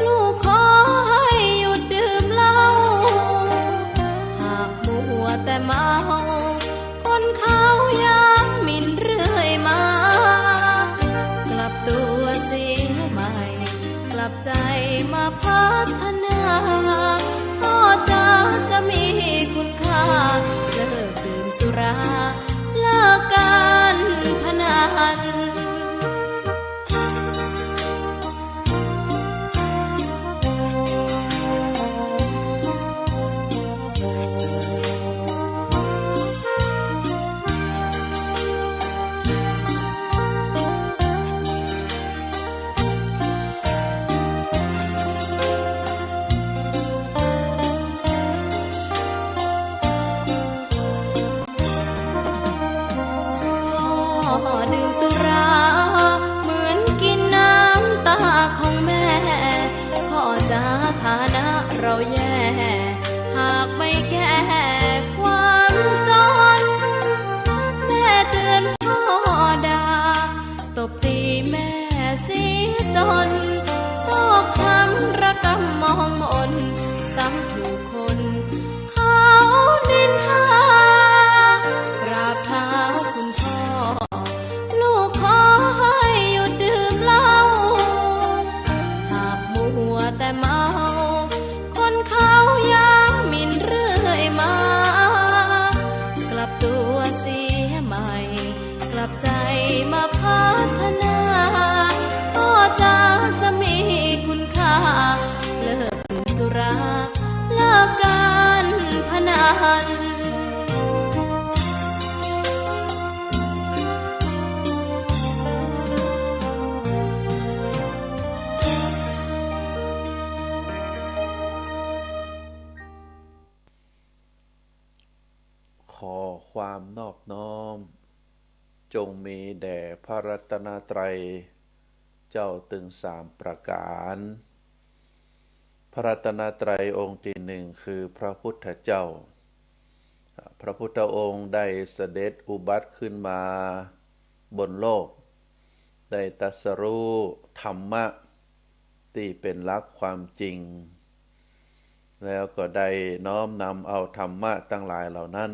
ลูกขอให้หยุดดื่มเหล้าหากมัวแต่เมาคนเขาย้ำหมิ่นเรื่อยมากลับตัวเสียใหม่กลับใจมาพัฒนาพ่อจะมีคุณค่าเลิกดื่มสุราเลิกการพนันดื่มสุราเหมือนกินน้ำตาของแม่พ่อจะฐานะเราแย่หากไม่แก้ความจนแม่เตือนพ่อด่าตบตีแม่เสียจนโชคช้ำระกำมองมนซ้ำถูกคนเขานินทากราบเท้าคุณพ่อลูกขอให้หยุดดื่มเหล้าหากมัวแต่เมาคนเขาย้ำหมิ่นเรื่อยมากลับตัวเสียใหม่กลับใจมาพัฒนาพ่อจะมีคุณค่าเลิกดื่มสุราเลิกการพนันขอความนอบน้อมจงมีแด่พระรัตนตรัยเจ้าตึงสามประการพระรัตนตรัยองค์ที่หนึ่งคือพระพุทธเจ้าพระพุทธองค์ได้เสด็จอุบัติขึ้นมาบนโลกได้ตรัสรู้ธรรมะที่เป็นหลักความจริงแล้วก็ได้น้อมนำเอาธรรมะทั้งหลายเหล่านั้น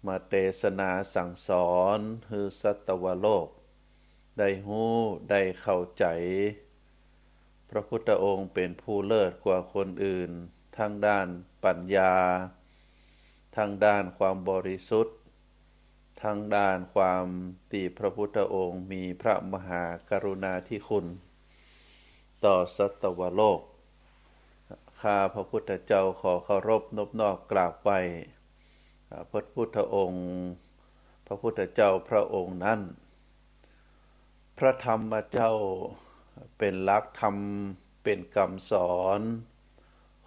มาเทศนาสั่งสอนให้สัตวโลกได้ฮู้ได้เข้าใจพระพุทธองค์เป็นผู้เลิศกว่าคนอื่นทั้งด้านปัญญาทั้งด้านความบริสุทธิ์ทั้งด้านความที่พระพุทธองค์มีพระมหากรุณาธิคุณต่อสัตวโลกข้าพระพุทธเจ้าขอเคารพนบนอบกราบไหว้พระพุทธองค์พระพุทธเจ้าพระองค์นั้นพระธรรมเจ้าเป็นหลักธรรมเป็นคำสอน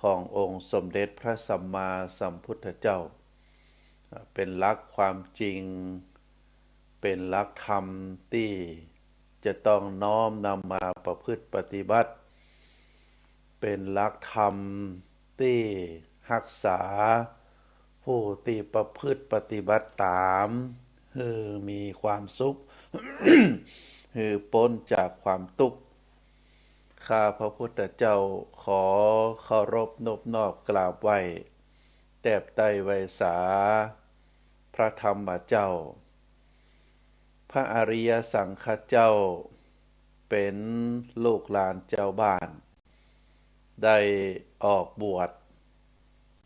ขององค์สมเด็จพระสัมมาสัมพุทธเจ้าเป็นหลักความจริงเป็นหลักธรรมที่จะต้องน้อมนำมาประพฤติปฏิบัติเป็นหลักธรรมที่รักษาผู้ที่ประพฤติปฏิบัติตามมีความสุข พ้นจากความทุกข์ข้าพระพุทธเจ้าขอเคารพนบนอบกราบไหว้แทบไตรไวสาพระธรรมเจ้าพระอริยสังฆเจ้าเป็นลูกหลานเจ้าบ้านได้ออกบวช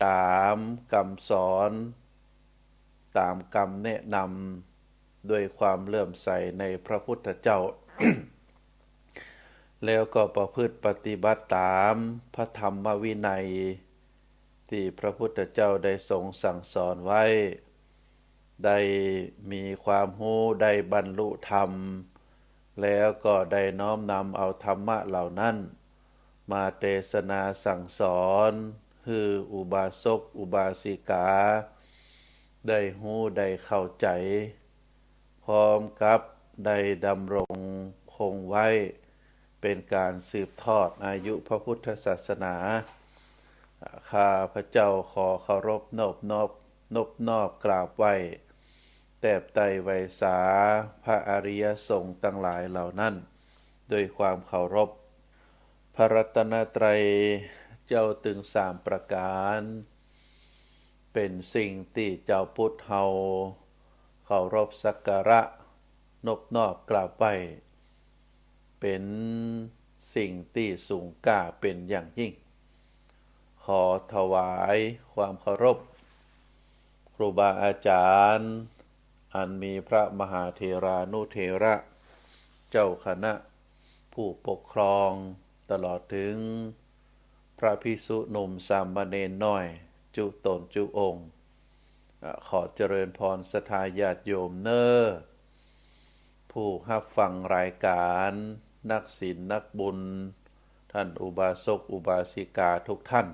ตามคำสอนตามคำแนะนำด้วยความเลื่อมใสในพระพุทธเจ้า แล้วก็ประพฤติปฏิบัติตามพระธรรมวินัยที่พระพุทธเจ้าได้ทรงสั่งสอนไว้ได้มีความรู้ได้บรรลุธรรมแล้วก็ได้น้อมนำเอาธรรมะเหล่านั้นมาเทศนาสั่งสอนให้อุบาสกอุบาสิกาได้รู้ได้เข้าใจพร้อมกับได้ดำรงคงไว้เป็นการสืบทอดอายุพระพุทธศาสนาข้าพระเจ้าขอเคารพนบนอบกราบไหว้แทบไตรไวสาพระอริยสงฆ์ทั้งหลายเหล่านั้นด้วยความเคารพ พระรัตนตรัยเจ้าตึงสามประการเป็นสิ่งที่เจ้าพุทธเฮาเคารพสักการะนบนอบกราบไหว้เป็นสิ่งที่สูงก่าเป็นอย่างยิ่งขอถวายความเคารพครูบาอาจารย์อันมีพระมหาเถรานุเถระเจ้าคณะผู้ปกครองตลอดถึงพระภิกษุหนุ่มสามเณรน้อยจุตนจุองค์ขอเจริญพรศรัทธาญาติโยมเนอผู้รับฟังรายการนักศีลนักบุญท่านอุบาสกอุบาสิกาทุกท่าน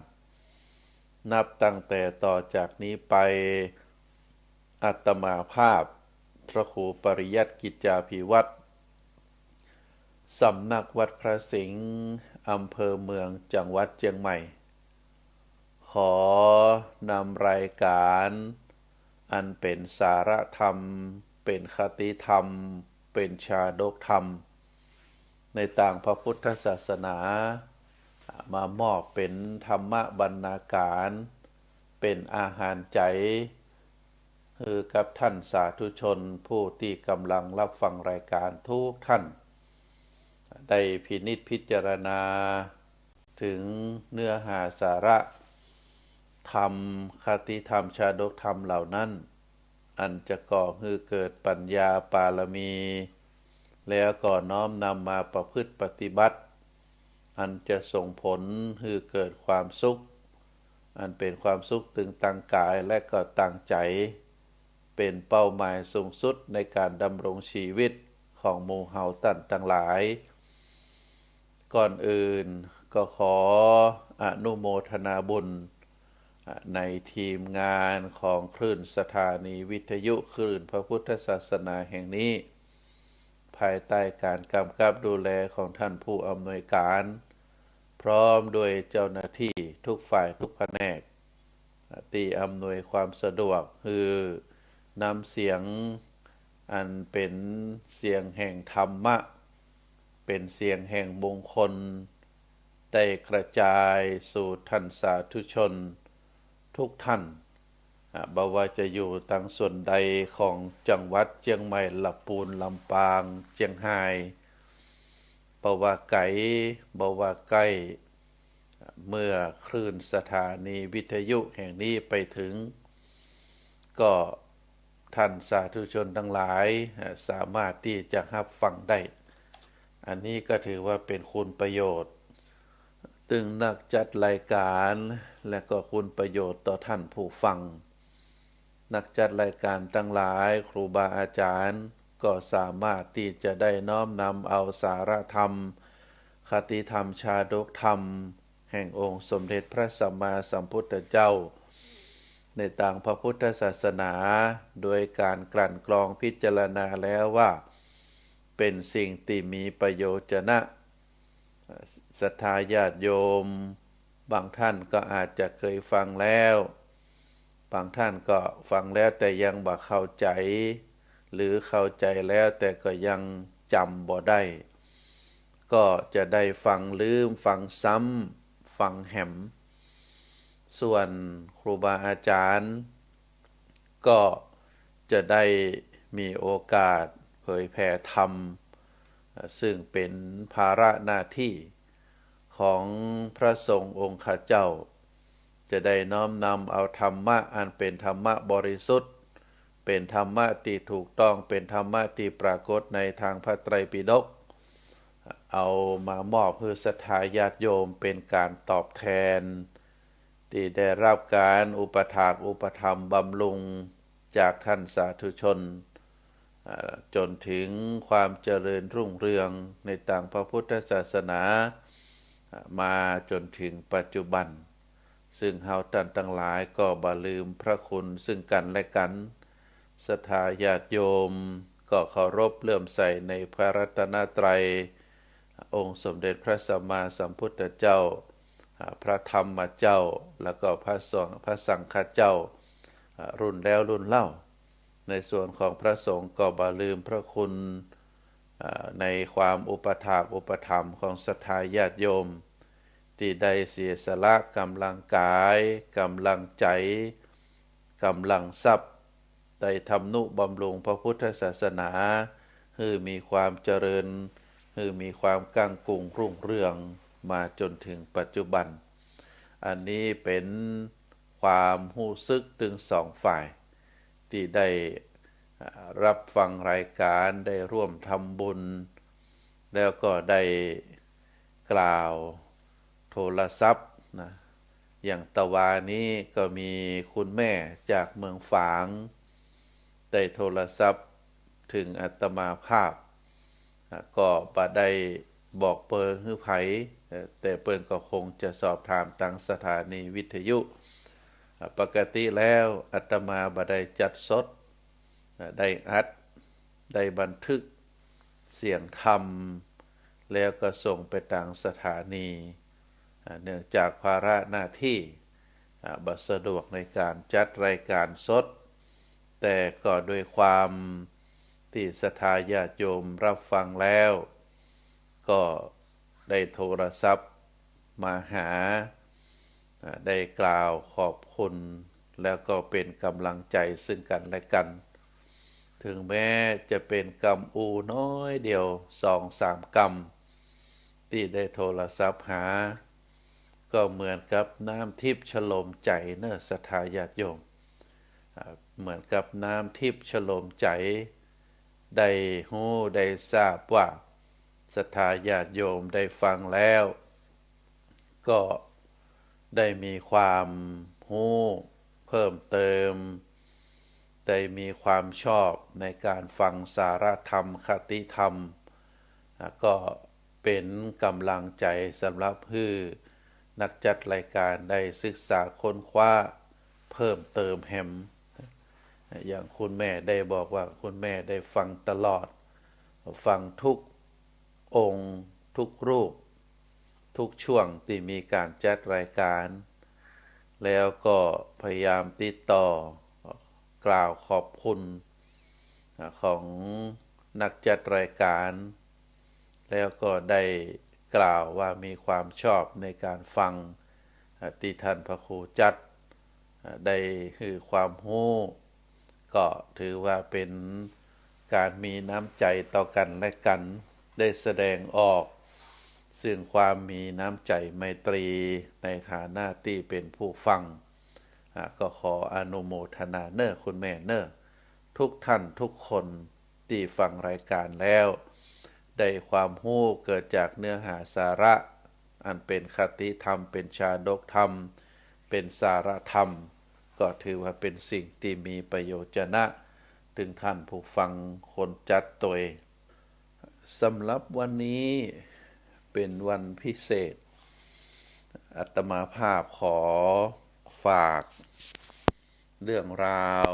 นับตั้งแต่ต่อจากนี้ไปอาตมาภาพพระครูปริยัติกิจจาภิวัตรสำนักวัดพระสิงห์อำเภอเมืองจังหวัดเชียงใหม่ขอนำรายการอันเป็นสาระธรรมเป็นคติธรรมเป็นชาดกธรรมในต่างพระพุทธศาสนามามอบเป็นธรรมบรรณาการเป็นอาหารใจคือกับท่านสาธุชนผู้ที่กำลังรับฟังรายการทุกท่านได้พินิจพิจารณาถึงเนื้อหาสาระธรรมคติธรรมชาดกธรรมเหล่านั้นอันจะก่อให้เกิดปัญญาปารมีแล้วก็น้อมนำมาประพฤติปฏิบัติอันจะส่งผลให้เกิดความสุขอันเป็นความสุขถึงตั้งกายและก็ตั้งใจเป็นเป้าหมายสูงสุดในการดำรงชีวิตของหมู่เฮาท่านทั้งหลายก่อนอื่นก็ขออนุโมทนาบุญในทีมงานของคลื่นสถานีวิทยุคลื่นพระพุทธศาสนาแห่งนี้ภายใต้การกำกับดูแลของท่านผู้อำนวยการพร้อมด้วยเจ้าหน้าที่ทุกฝ่ายทุกแผนกที่อำนวยความสะดวกคือนำเสียงอันเป็นเสียงแห่งธรรมะเป็นเสียงแห่งมงคลได้กระจายสู่ท่านสาธุชนทุกท่านบ่ว่าจะอยู่ทางส่วนใดของจังหวัดเชียงใหม่ลำพูนลำปางเชียงรายบ่ว่าไกลบ่ว่าใกล้เมื่อคลื่นสถานีวิทยุแห่งนี้ไปถึงก็ท่านสาธุชนทั้งหลายสามารถที่จะรับฟังได้อันนี้ก็ถือว่าเป็นคุณประโยชน์ตึงนักจัดรายการและก็คุณประโยชน์ต่อท่านผู้ฟังนักจัดรายการทั้งหลายครูบาอาจารย์ก็สามารถที่จะได้น้อมนำเอาสาระธรรมคติธรรมชาดกธรรมแห่งองค์สมเด็จพระสัมมาสัมพุทธเจ้าในต่างพระพุทธศาสนาโดยการกลั่นกรองพิจารณาแล้วว่าเป็นสิ่งที่มีประโยชนะศรัทธาญาติโยมบางท่านก็อาจจะเคยฟังแล้วบางท่านก็ฟังแล้วแต่ยังบ่เข้าใจหรือเข้าใจแล้วแต่ก็ยังจำบ่ได้ก็จะได้ฟังลืมฟังซ้ำฟังแหมส่วนครูบาอาจารย์ก็จะได้มีโอกาสเผยแผ่ธรรมซึ่งเป็นภาระหน้าที่ของพระสงฆ์องค์ข้าเจ้าจะได้น้อมนำเอาธรรมะอันเป็นธรรมะบริสุทธิ์เป็นธรรมะที่ถูกต้องเป็นธรรมะที่ปรากฏในทางพระไตรปิฎกเอามามอบให้ศรัทธาญาติโยมเป็นการตอบแทนที่ได้รับการอุปถากอุปถัมภ์บำรุงจากท่านสาธุชนจนถึงความเจริญรุ่งเรืองในต่างพระพุทธศาสนามาจนถึงปัจจุบันซึ่งเฮาท่านทั้งหลายก็บ่ลืมพระคุณซึ่งกันและกันศรัทธาญาติโยมก็เคารพเลื่อมใสในพระรัตนตรัยองค์สมเด็จพระสัมมาสัมพุทธเจ้าพระธรรมเจ้าแล้วก็พระสังฆเจ้ารุ่นแล้วรุ่นเล่าในส่วนของพระสงฆ์ก็บ่ลืมพระคุณในความอุปถากอุปถัมภ์ของศรัทธาญาติโยม ที่ได้เสียสละกำลังกายกำลังใจกำลังทรัพย์ได้ทำนุบำรุงพระพุทธศาสนาให้มีความเจริญให้มีความก้างกุงรุ่งเรืองมาจนถึงปัจจุบันอันนี้เป็นความรู้สึกถึงสองฝ่ายที่ได้รับฟังรายการได้ร่วมทำบุญแล้วก็ได้กล่าวโทรศัพท์นะอย่างตะวานี้ก็มีคุณแม่จากเมืองฝางได้โทรศัพท์ถึงอาตมาภาพก็บ่ได้บอกเปิงฮื้อไผแต่เปิงก็คงจะสอบถามทางสถานีวิทยุปกติแล้วอาตมาบ่ได้จัดสดได้อัดได้บันทึกเสียงธรรมแล้วก็ส่งไปทางสถานีเนื่องจากภาระหน้าที่บ่สะดวกในการจัดรายการสดแต่ก็โดยความที่ศรัทธาญาติโยมรับฟังแล้วก็ได้โทรศัพท์มาหาได้กล่าวขอบคุณแล้วก็เป็นกำลังใจซึ่งกันและกันถึงแม้จะเป็นกำอูน้อยเดียว 2-3 กำที่ได้โทรศัพท์หาก็เหมือนกับน้ำทิพย์ฉโลมใจเนอะศรัทธาญาติโยมเหมือนกับน้ำทิพย์ฉโลมใจได้ฮู้ได้ทราบว่าศรัทธาญาติโยมได้ฟังแล้วก็ได้มีความรู้เพิ่มเติมได้มีความชอบในการฟังสารธรรมคติธรรมก็เป็นกำลังใจสำหรับผู้นักจัดรายการได้ศึกษาค้นคว้าเพิ่มเติมแฮมอย่างคุณแม่ได้บอกว่าคุณแม่ได้ฟังตลอดฟังทุกองค์ทุกรูปทุกช่วงที่มีการจัดรายการแล้วก็พยายามติดต่อกล่าวขอบคุณของนักจัดรายการแล้วก็ได้กล่าวว่ามีความชอบในการฟังที่ท่านพระครูจัดได้คือความรู้ก็ถือว่าเป็นการมีน้ำใจต่อกันและกันได้แสดงออกซึ่งความมีน้ำใจไมตรีในฐานะที่เป็นผู้ฟังก็ขออนุโมทนาเนอคุณแม่เนอทุกท่านทุกคนที่ฟังรายการแล้วได้ความรู้เกิดจากเนื้อหาสาระอันเป็นคติธรรมเป็นชาดกธรรมเป็นสารธรรมก็ถือว่าเป็นสิ่งที่มีประโยชนะถึงท่านผู้ฟังคนจัดตัวสำหรับวันนี้เป็นวันพิเศษอาตมาภาพขอฝากเรื่องราว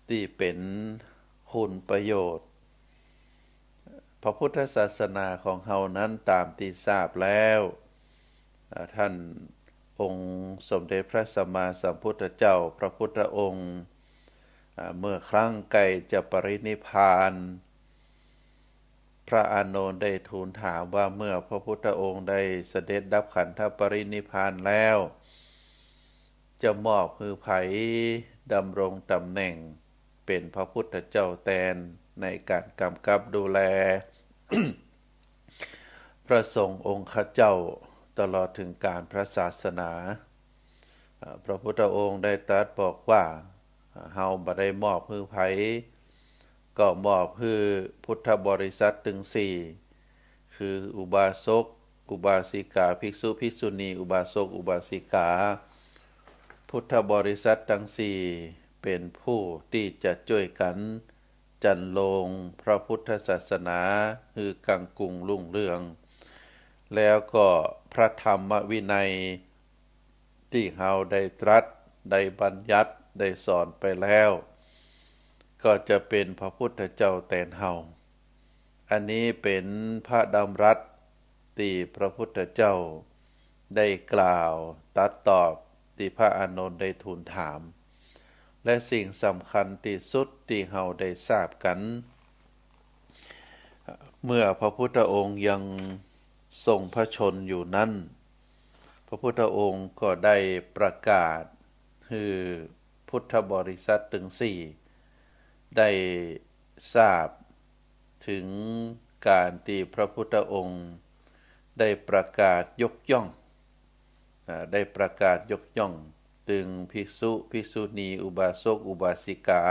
ที่เป็นคุณประโยชน์พระพุทธศาสนาของเฮานั้นตามที่ทราบแล้วท่านองค์สมเด็จพระสัมมาสัมพุทธเจ้าพระพุทธองค์เมื่อครั้งใกล้จะปรินิพพานพระอานนท์ได้ทูลถามว่าเมื่อพระพุทธองค์ได้เสด็จดับขันธปรินิพพานแล้วจะมอบให้ไผดำรงตำแหน่งเป็นพระพุทธเจ้าแทนในการกำกับดูแล พระสงฆ์องค์ข้าเจ้าตลอดถึงการพระศาสนาพระพุทธองค์ได้ตรัสบอกว่าเฮาบ่ได้มอบให้ไผก็มอบให้พุทธบริษัทถึง4คืออุบาสกอุบาสิกาภิกษุภิกษุณีอุบาสกอุบาสิกาพุทธบริษัททั้ง4เป็นผู้ที่จะช่วยกันจันลงพระพุทธศาสนาให้กังกุงรุ่งเรืองแล้วก็พระธรรมวินัยที่เฮาได้ตรัสได้บัญญัติได้สอนไปแล้วก็จะเป็นพระพุทธเจ้าแทนเฮาอันนี้เป็นพระดำรัสที่พระพุทธเจ้าได้กล่าวตัดตอบที่พระอานนท์ได้ทูลถามและสิ่งสำคัญที่สุดที่เฮาได้ทราบกันเมื่อพระพุทธองค์ยังทรงพระชนอยู่นั้น พระพุทธองค์ก็ได้ประกาศคือพุทธบริษัทถึงสี่ได้ทราบถึงการที่พระพุทธองค์ได้ประกาศยกย่องได้ประกาศยกย่องถึงภิกษุภิกษุณีอุบาสกอุบาสิกา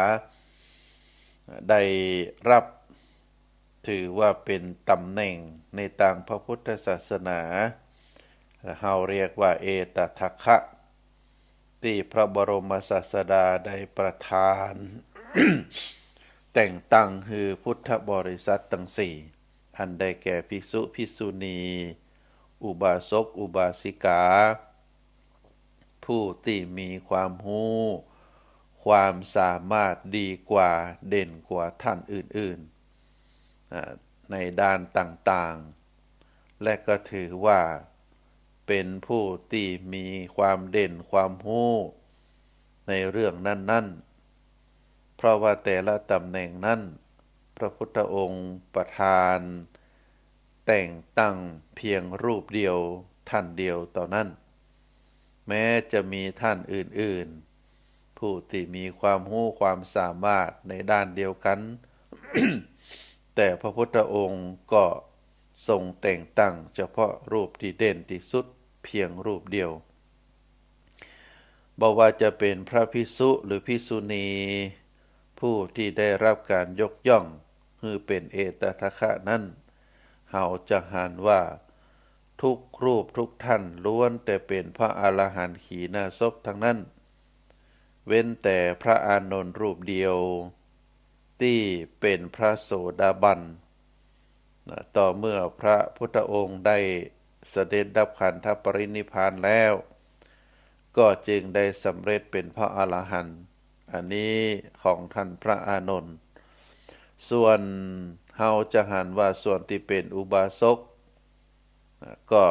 ได้รับถือว่าเป็นตำแหน่งในทางพระพุทธศาสนาเราเรียกว่าเอตทัคคะที่พระบรมศาสดาได้ประทาน แต่งตั้งคือพุทธบริษัททั้งสี่อันได้แก่ภิกษุภิกษุณีอุบาสกอุบาสิกาผู้ที่มีความรู้ความสามารถดีกว่าเด่นกว่าท่านอื่นๆในด้านต่างๆและก็ถือว่าเป็นผู้ที่มีความเด่นความรู้ในเรื่องนั้นๆเพราะว่าแต่ละตำแหน่งนั้นพระพุทธองค์ประทานแต่งตั้งเพียงรูปเดียวท่านเดียวต่อนั้นแม้จะมีท่านอื่นๆผู้ที่มีความรู้ความสามารถในด้านเดียวกัน แต่พระพุทธองค์ก็ทรงแต่งตั้งเฉพาะรูปที่เด่นที่สุดเพียงรูปเดียวบอกว่าจะเป็นพระภิกษุหรือภิกษุณีผู้ที่ได้รับการยกย่องคือเป็นเอตทัคคะนั้นเราจะหานว่าทุกรูปทุกท่านล้วนแต่เป็นพระอรหันต์ขีณาสพทั้งนั้นเว้นแต่พระอานนท์รูปเดียวที่เป็นพระโสดาบันต่อเมื่อพระพุทธองค์ได้เสด็จดับขันธปรินิพพานแล้วก็จึงได้สำเร็จเป็นพระอรหันต์อันนี้ของท่านพระอานนท์ส่วนเฮาจะหันว่าส่วนที่เป็นอุบาสกก็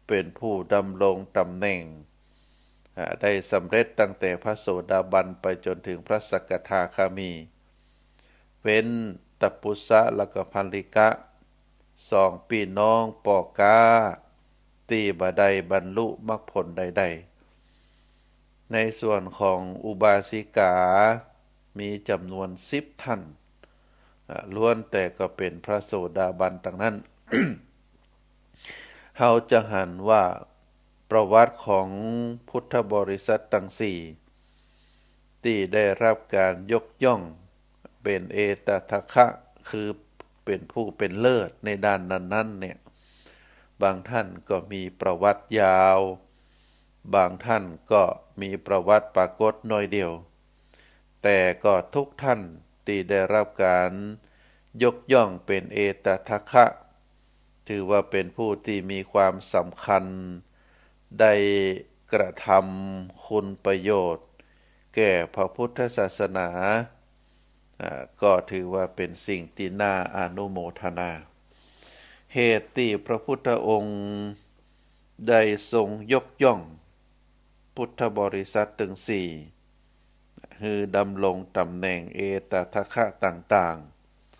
เป็นผู้ดำรงตำแหน่งได้สำเร็จตั้งแต่พระโสดาบันไปจนถึงพระสกทาคามีเว้นตัปปุสะและก็พันลิกะสองพี่น้องปอกาตีบ่ได้บรรลุมรรคผลใดๆในส่วนของอุบาสิกามีจำนวน10ท่านล้วนแต่ก็เป็นพระโสดาบันทั้งนั้น เฮาจะหันว่าประวัติของพุทธบริษัททั้งสี่ที่ได้รับการยกย่องเป็นเอตทัคคะคือเป็นผู้เป็นเลิศในด้านนั้นๆเนี่ยบางท่านก็มีประวัติยาวบางท่านก็มีประวัติปรากฏน้อยเดียวแต่ก็ทุกท่านที่ได้รับการยกย่องเป็นเอตทัคคะถือว่าเป็นผู้ที่มีความสำคัญได้กระทำคุณประโยชน์แก่พระพุทธศาสนาก็ถือว่าเป็นสิ่งที่น่าอนุโมทนาเหตุที่พระพุทธองค์ได้ทรงยกย่องพุทธบริษัทถึงสี่คือดำรงตำแหน่งเอตทัคคะต่าง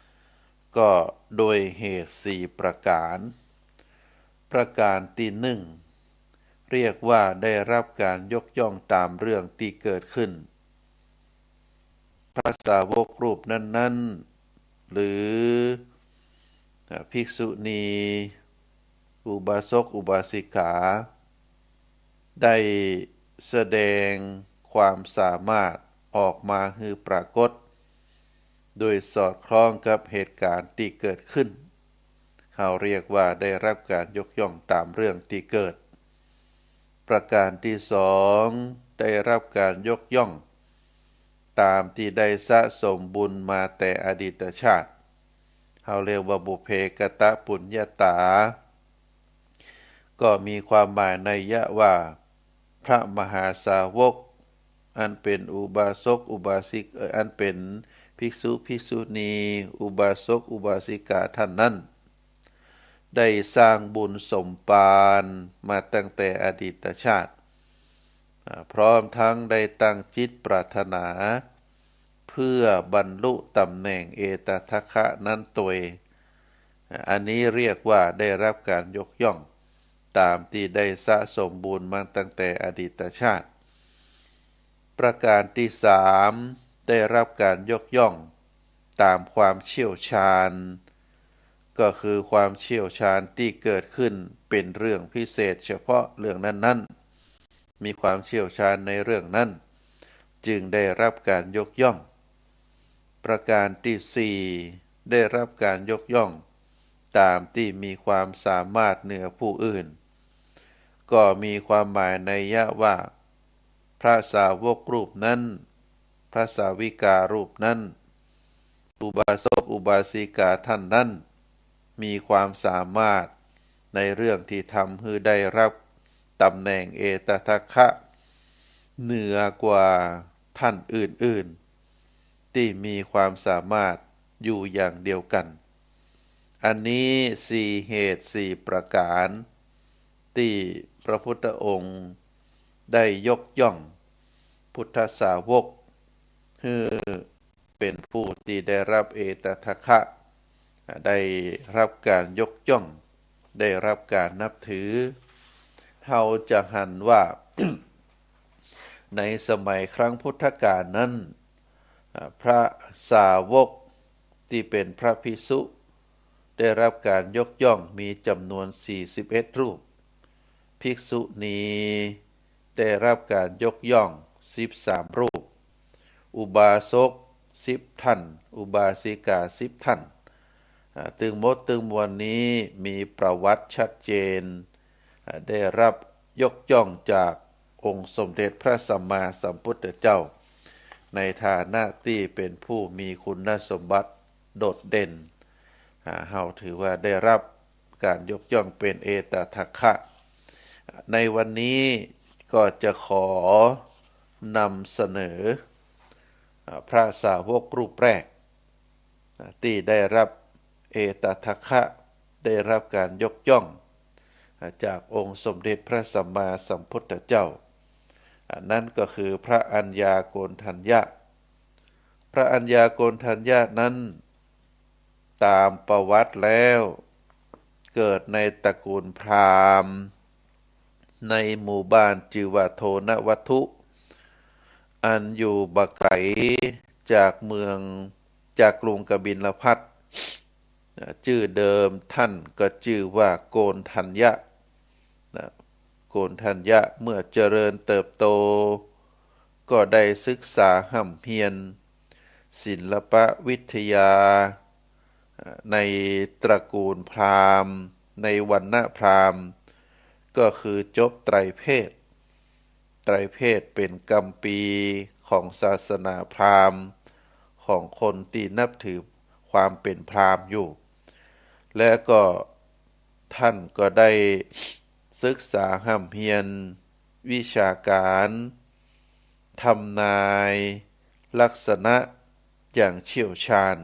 ๆก็โดยเหตุ4ประการประการที่หนึ่งเรียกว่าได้รับการยกย่องตามเรื่องที่เกิดขึ้นพระสาวกรูปนั้นๆหรือภิกษุณีอุบาสกอุบาสิกาได้แสดงความสามารถออกมาให้ปรากฏโดยสอดคล้องกับเหตุการณ์ที่เกิดขึ้นเขาเรียกว่าได้รับการยกย่องตามเรื่องที่เกิดประการที่สองได้รับการยกย่องตามที่ได้สะสมบุญมาแต่อดีตชาติเขาเรียกว่าบุพเพกตปุญญาตาก็มีความหมายนัยยะว่าพระมหาสาวกอันเป็นอุบาสกอุบาสิกอันเป็นภิกษุภิกษุณีอุบาสกอุบาสิกาท่านนั้นได้สร้างบุญสมภารมาตั้งแต่อดีตชาติพร้อมทั้งได้ตั้งจิตปรารถนาเพื่อบรรลุตำแหน่งเอตทัคคะนั้นตัวเองอันนี้เรียกว่าได้รับการยกย่อง ตามที่ได้สะสมบุญมาตั้งแต่อดีตชาติประการที่สามได้รับการยกย่องตามความเชี่ยวชาญก็คือความเชี่ยวชาญที่เกิดขึ้นเป็นเรื่องพิเศษเฉพาะเรื่องนั้นๆมีความเชี่ยวชาญในเรื่องนั้นจึงได้รับการยกย่องประการที่สี่ได้รับการยกย่องตามที่มีความสามารถเหนือผู้อื่นก็มีความหมายนัยยะว่าพระสาวกรูปนั้นพระสาวิการูปนั้นอุบาสกอุบาสิกาท่านนั้นมีความสามารถในเรื่องที่ทำให้ได้รับตำแหน่งเอตทัคคะเหนือกว่าท่านอื่นๆที่มีความสามารถอยู่อย่างเดียวกันอันนี้สี่เหตุสี่ประการที่พระพุทธองค์ได้ยกย่องพุทธสาวกให้เป็นผู้ที่ได้รับเอตทัคคะได้รับการยกย่องได้รับการนับถือเราจะหันว่า ในสมัยครั้งพุทธกาลนั้นพระสาวกที่เป็นพระภิกษุได้รับการยกย่องมีจำนวน41รูปภิกษุณีได้รับการยกย่อง13รูปอุบาสก10ท่านอุบาสิกา10ท่านตึงหมดตึงมวลนี้มีประวัติชัดเจนได้รับยกย่องจากองค์สมเด็จพระสัมมาสัมพุทธเจ้าในฐานะที่เป็นผู้มีคุณสมบัติโดดเด่นเราถือว่าได้รับการยกย่องเป็นเอตทัคคะในวันนี้ก็จะขอนำเสนอพระสาวกรูปแรกที่ได้รับเอตทัคคะได้รับการยกย่องจากองค์สมเด็จพระสัมมาสัมพุทธเจ้านั่นก็คือพระอัญญาโกณฑัญญะพระอัญญาโกณฑัญญะนั้นตามประวัติแล้วเกิดในตระกูลพราหมณ์ในหมู่บ้านชื่อว่าโทนวัตถุอันอยู่บักไกลจากเมืองจากกรุงกบิลพัสดุชื่อเดิมท่านก็ชื่อว่าโกณฑัญญะโกณฑัญญะเมื่อเจริญเติบโตก็ได้ศึกษาห่ำเพียรศิลปวิทยาในตระกูลพราหมณ์ในวรรณพราหมณ์ก็คือจบไตรเพศไตรเพศเป็นกัมปีของศาสนาพราหมณ์ของคนที่นับถือความเป็นพราหมณ์อยู่และก็ท่านก็ได้ศึกษาห่ำเพียรวิชาการทำนายลักษณะอย่างเชี่ยวชาญ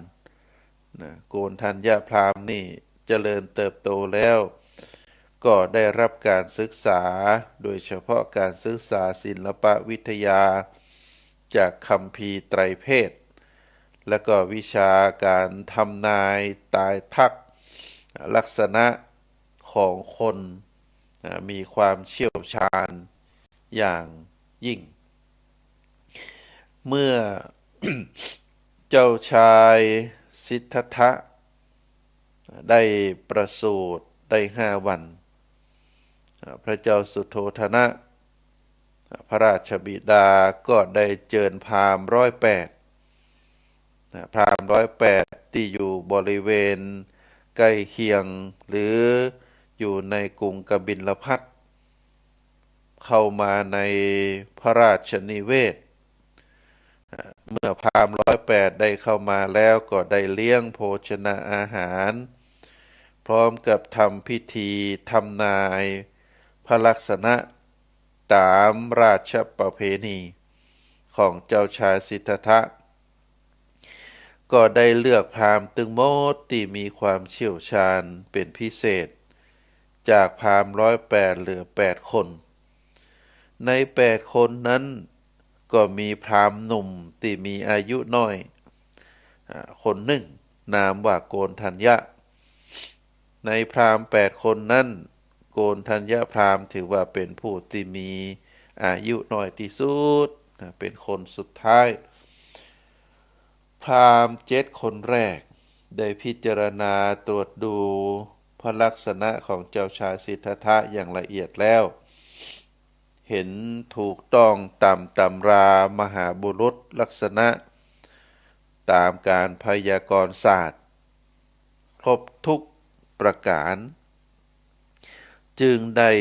โกณฑัญญพราหมณ์นี่เจริญเติบโตแล้วก็ได้รับการศึกษาโดยเฉพาะการศึกษาศิลปวิทยาจากคัมภีร์ไตรเพศและก็วิชาการทำนายตายทักลักษณะของคนมีความเชี่ยวชาญอย่างยิ่งเมื่อ เจ้าชายสิทธัตถะได้ประสูติได้5 วันพระเจ้าสุโธทนะพระราชบิดาก็ได้เจิญพราหมณ์108พราหมณ์108ที่อยู่บริเวณใกล้เคียงหรืออยู่ในกรุงกบิลพัสดุเข้ามาในพระราชนิเวศเมื่อพราหมณ์108ได้เข้ามาแล้วก็ได้เลี้ยงโภชนาอาหารพร้อมกับทำพิธีทำนายพระลักษณะตามราชประเพณีของเจ้าชายสิทธัตถะก็ได้เลือกพราหมณ์ตึงโมดที่มีความเชี่ยวชาญเป็นพิเศษจากพราหมณ์108เหลือ8 คนใน8 คนนั้นก็มีพราหมณ์หนุ่มที่มีอายุน้อยคนหนึ่งนามว่าโกณฑัญญะในพราหมณ์8 คนนั้นโก กนทัญญพราหมณ์ถือว่าเป็นผู้ที่มีอายุน้อยที่สุดเป็นคนสุดท้ายพราหมณ์7 คนแรกได้พิจารณาตรวจดูพระลักษณะของเจ้าชายสิทธัตถะอย่างละเอียดแล้วเห็นถูกต้องตามตำรามหาบุรุษลักษณะตามการพยากรณ์ศาสตร์ครบทุกประการจึงได้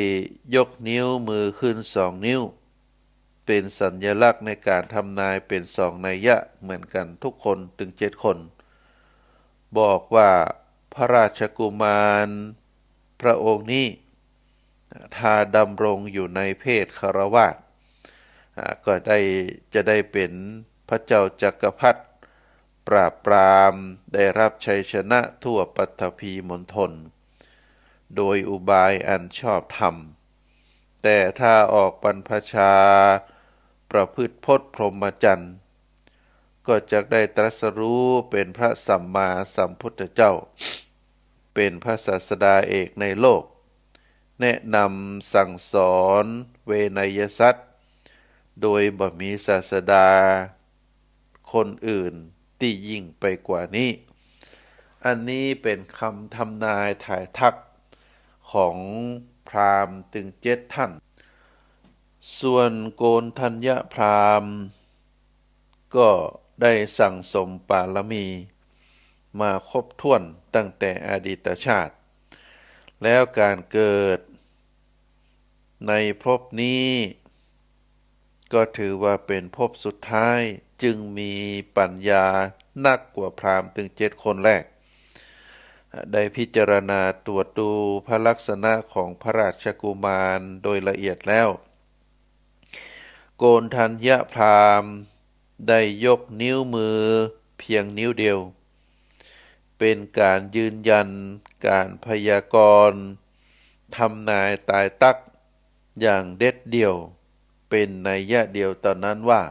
ยกนิ้วมือขึ้น2 นิ้วเป็นสัญลักษณ์ในการทำนายเป็น2 นัยยะเหมือนกันทุกคนถึง7 คนบอกว่าพระราชกุมารพระองค์นี้ถ้าดำรงอยู่ในเพศคฤหัสถ์ก็จะได้เป็นพระเจ้าจักรพรรดิปราบปรามได้รับชัยชนะทั่วปัตตภีมณฑลโดยอุบายอันชอบธรรมแต่ถ้าออกบรรพชาประพฤติพจน์พรหมจรรย์ก็จะได้ตรัสรู้เป็นพระสัมมาสัมพุทธเจ้าเป็นพระศาสดาเอกในโลกแนะนำสั่งสอนเวนยสัตว์โดยบ่มีศาสดาคนอื่นที่ยิ่งไปกว่านี้อันนี้เป็นคำทำนายถ่ายทักของพราหมณ์ถึง7 ท่านส่วนโกณทัญญพราหมณ์ก็ได้สั่งสมบารมีมาครบถ้วนตั้งแต่อดีตชาติแล้วการเกิดในภพนี้ก็ถือว่าเป็นภพสุดท้ายจึงมีปัญญานักกว่าพราหมณ์ถึง7 คนแรกได้พิจารณาตรวจดูพระลักษณะของพระราชกุมารโดยละเอียดแล้วโกณทัญญพราหมณ์ได้ยกนิ้วมือเพียงนิ้วเดียวเป็นการยืนยันการพยากรณ์ทำนายตายตักอย่างเด็ดเดี่ยวเป็นนัยยะเดียวตอนนั้นว่า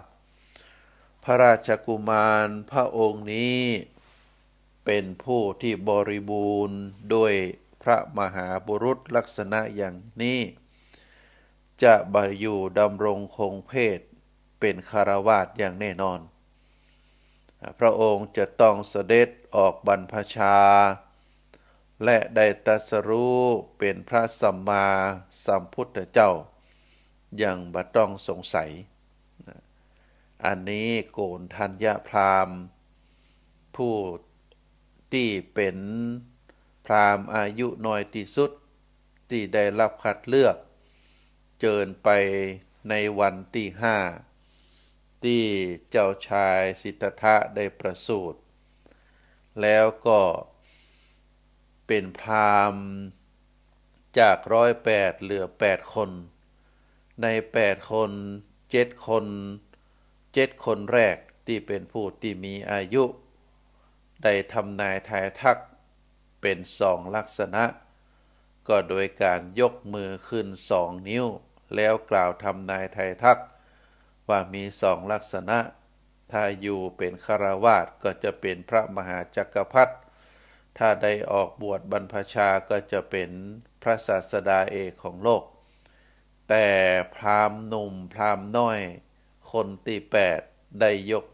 พระราชกุมารพระองค์นี้เป็นผู้ที่บริบูรณ์ด้วยพระมหาบุรุษลักษณะอย่างนี้จะบอยู่ดำรงคงเพศเป็นคฤหัสถ์อย่างแน่นอนพระองค์จะต้องเสด็จออกบรรพชาและได้ตรัสรู้เป็นพระสัมมาสัมพุทธเจ้าอย่างบ่ต้องสงสัยอันนี้โกณทัญญพราหมณ์ผู้ที่เป็นพราหมณ์อายุน้อยที่สุดที่ได้รับคัดเลือกเจิญไปในวันที่5ที่เจ้าชายสิทธัตถะได้ประสูติแล้วก็เป็นพราหมณ์จาก108เหลือ8 คนใน8 คน7 คน7 คนแรกที่เป็นผู้ที่มีอายุได้ทำนายทายทักเป็น2 ลักษณะก็โดยการยกมือขึ้น2 นิ้วแล้วกล่าวทำนายทายทักว่ามี2 ลักษณะถ้าอยู่เป็นคฤหัสถ์ก็จะเป็นพระมหาจักรพรรดิถ้าได้ออกบวชบรรพชาก็จะเป็นพระศาสดาเอกของโลกแต่พราหมณ์หนุ่มพราหมณ์น้อยคนที่8ได้ยก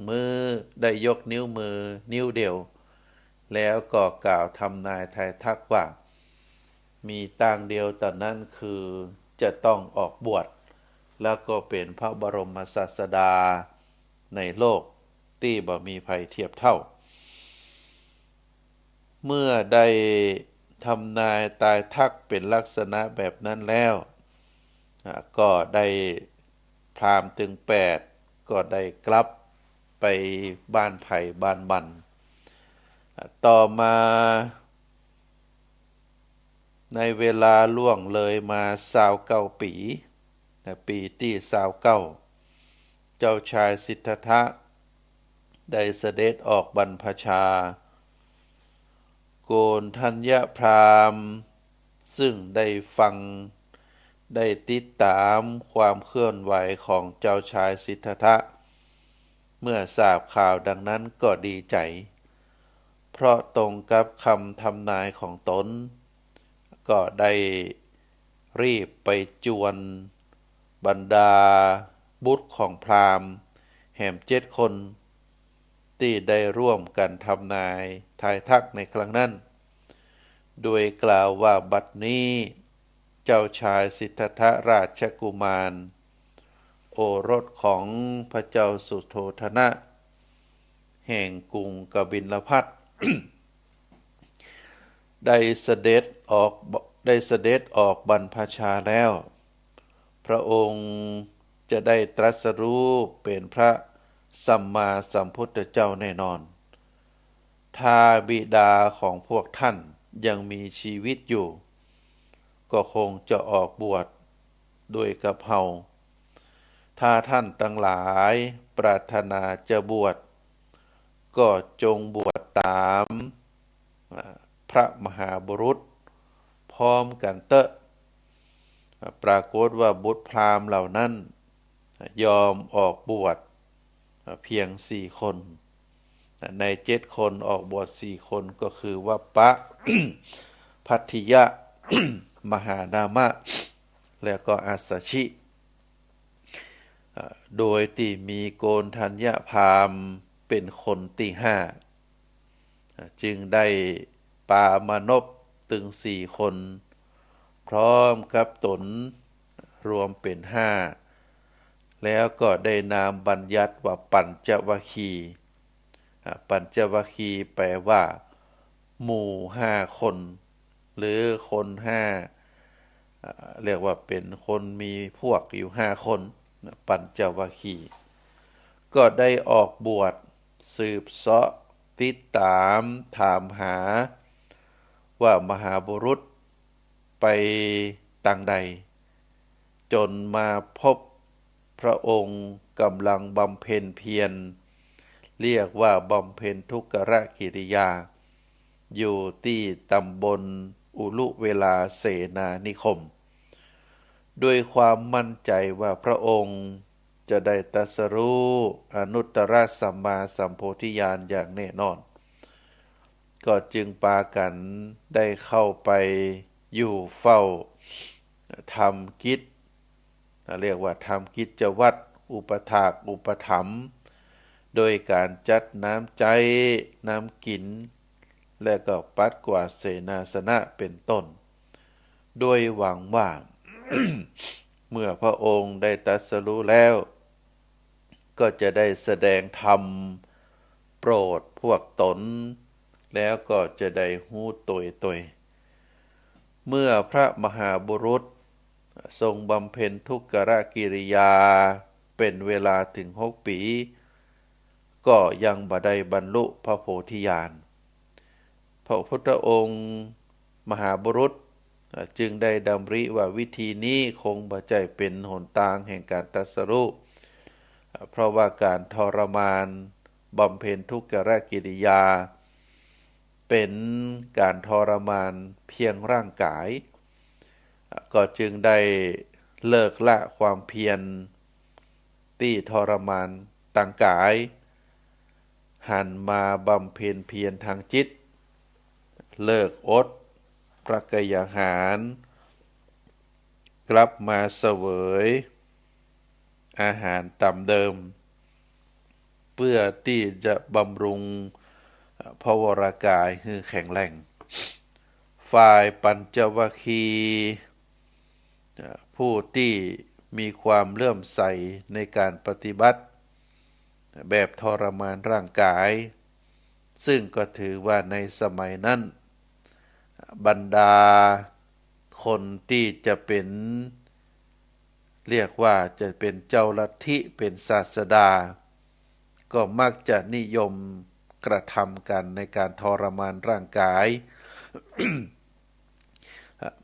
นิ้วมือนิ้วเดียวแล้วก็กล่าวทำนายทายทักว่ามีต่างเดียวตอนนั้นคือจะต้องออกบวชแล้วก็เป็นพระบรมศาสดาในโลกที่บ่มีภัยเทียบเท่าเมื่อได้ทำนายตายทักเป็นลักษณะแบบนั้นแล้วก็ได้พราหมณ์ถึง8ก็ได้กลับไปบ้านไผ่บ้านมันต่อมาในเวลาล่วงเลยมา29 ปีปีที่29เจ้าชายสิทธัตถะได้เสด็จออกบรรพชาโกณทัญญพราหมณ์ซึ่งได้ฟังได้ติดตามความเคลื่อนไหวของเจ้าชายสิทธัตถะเมื่อทราบข่าวดังนั้นก็ดีใจเพราะตรงกับคำทำนายของตนก็ได้ รีบไปจวนบรรดาบุตรของพราหมณ์แห่ม7 คนที่ได้ร่วมกันทำนายทายทักในครั้งนั้นโดยกล่าวว่าบัดนี้เจ้าชายสิทธัตถราชกุมารโอรสของพระเจ้าสุโธทนะแห่งกรุงกบิลพัส ได้เสด็จออกบรรพชาแล้วพระองค์จะได้ตรัสรู้เป็นพระสัมมาสัมพุทธเจ้าแน่นอนถ้าบิดาของพวกท่านยังมีชีวิตอยู่ก็คงจะออกบวชด้วยกับเฮาถ้าท่านทั้งหลายปรารถนาจะบวชก็จงบวชตามพระมหาบุรุษพร้อมกันเตอะปรากฏว่าบุตรพราหมณ์เหล่านั้นยอมออกบวชเพียง4 คนใน7 คนออกบวช4 คนก็คือวัปปะ พัทธิยะ มหานามะแล้วก็อัสสชิโดยที่มีโกณฑัญญพราหมณ์เป็นคนที่5จึงได้ปามานพถึง4 คนพร้อมกับตนรวมเป็น5แล้วก็ได้นามบัญญัติว่าปัญจวัคคีย์ปัญจวัคคีย์แปลว่าหมู่5 คนหรือคน5เรียกว่าเป็นคนมีพวกอยู่5 คนปัญจวัคคีย์ก็ได้ออกบวชสืบเสาะติดตามถามหาว่ามหาบุรุษไปต่างใดจนมาพบพระองค์กำลังบำเพ็ญเพียรเรียกว่าบำเพ็ญทุกขกิริยาอยู่ที่ตำบลอุลุเวลาเสนานิคมด้วยความมั่นใจว่าพระองค์จะได้ตรัสรู้อนุตตรสัมมาสัมโพธิญาณอย่างแน่นอนก็จึงปากันได้เข้าไปอยู่เฝ้าทำกิจเรียกว่าทำกิจวัตรอุปถากอุปถัมภ์โดยการจัดน้ำใจน้ำกินและก็ปัดกวาดเสนาสนะเป็นต้นโดยหวังว่า เมื่อพระองค์ได้ตรัสรู้แล้วก็จะได้แสดงธรรมโปรดพวกตนแล้วก็จะได้หู้ตยเมื่อพระมหาบุรุษทรงบำเพ็ญทุกขกิริยาเป็นเวลาถึง6 ปีก็ยังบ่ได้บรรลุพระโพธิญาณพระพุทธองค์มหาบุรุษจึงได้ดำริว่าวิธีนี้คงบ่ใจเป็นหนทางแห่งการตรัสรู้เพราะว่าการทรมานบำเพ็ญทุกขกิริยาเป็นการทรมานเพียงร่างกายก็จึงได้เลิกละความเพียรที่ทรมานทางกายหันมาบำเพ็ญเพียรทางจิตเลิกอดพระกยาหารกลับมาเสวยอาหารตามเดิมเพื่อที่จะบำรุงพระวรากายให้แข็งแรงฝ่ายปัญจวัคคีย์ผู้ที่มีความเลื่อมใสในการปฏิบัติแบบทรมานร่างกายซึ่งก็ถือว่าในสมัยนั้นบรรดาคนที่จะเป็นเรียกว่าจะเป็นเจ้าลัทธิเป็นศาสดาก็มักจะนิยมกระทำกันในการทรมานร่างกาย